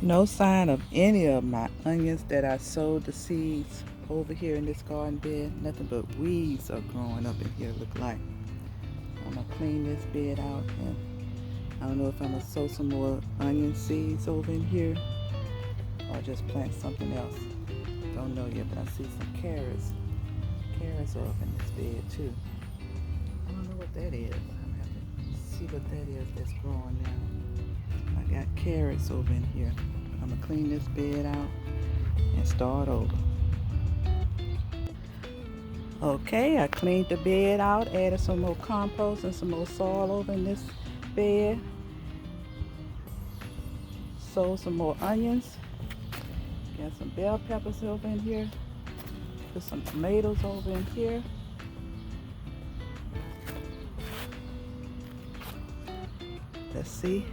No sign of any of my onions that I sowed the seeds over here in this garden bed. Nothing but weeds are growing up in here, look like. I'm gonna clean this bed out, and I don't know if I'm gonna sow some more onion seeds over in here or just plant something else. Don't know yet, but I see some carrots. Carrots are up in this bed too. I don't know what that is. I'm gonna have to see what that is that's growing now. I got carrots over in here. I'm gonna clean this bed out and start over. Okay, I cleaned the bed out, added some more compost and some more soil over in this bed. Sowed some more onions. Got some bell peppers over in here. Put some tomatoes over in here. Let's see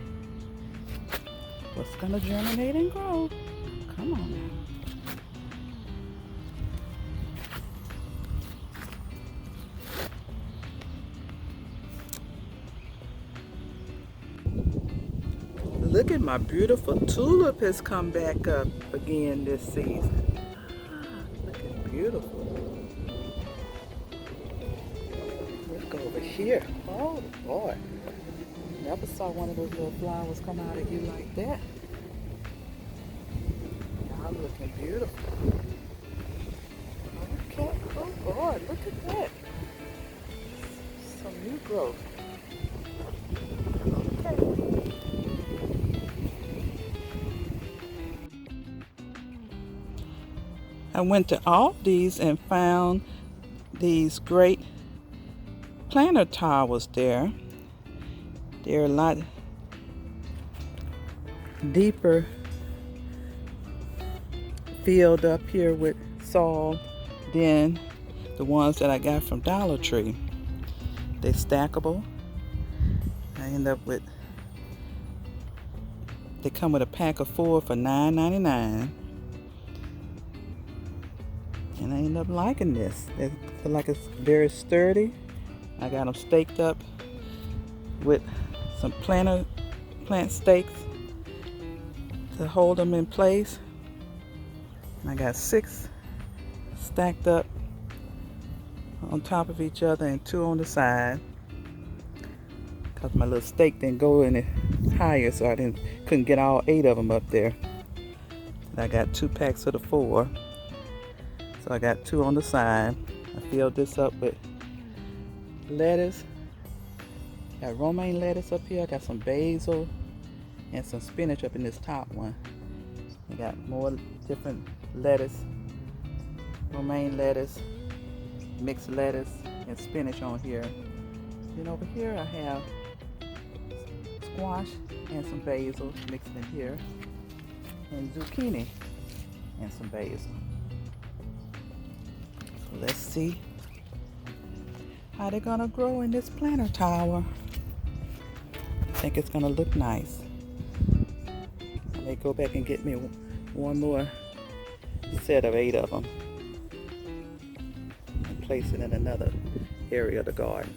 what's gonna germinate and grow. Come on now. Look at my beautiful tulip has come back up again this season. Looking beautiful. Look over here. Oh boy. Never saw one of those little flowers come out of you like that. Y'all looking beautiful. Okay. Oh boy, look at that. Some new growth. Okay. I went to Aldi's and found these great planter towers there. They're a lot deeper, filled up here with soil than the ones that I got from Dollar Tree. They're stackable. I end up with, they come with a pack of 4 for $9.99. And I end up liking this. They feel like it's very sturdy. I got them staked up with some plant stakes to hold them in place. And I got 6 stacked up on top of each other and 2 on the side. Cause my little stake didn't go any higher, so couldn't get all 8 of them up there. And I got 2 packs of the 4. So I got 2 on the side. I filled this up with lettuce. Got romaine lettuce up here. I got some basil and some spinach up in this top one. I got more different lettuce, romaine lettuce, mixed lettuce, and spinach on here. Then over here I have squash and some basil mixed in here, and zucchini and some basil. So let's see how they're gonna grow in this planter tower. I think it's gonna look nice. I may go back and get me one more set of 8 of them and place it in another area of the garden.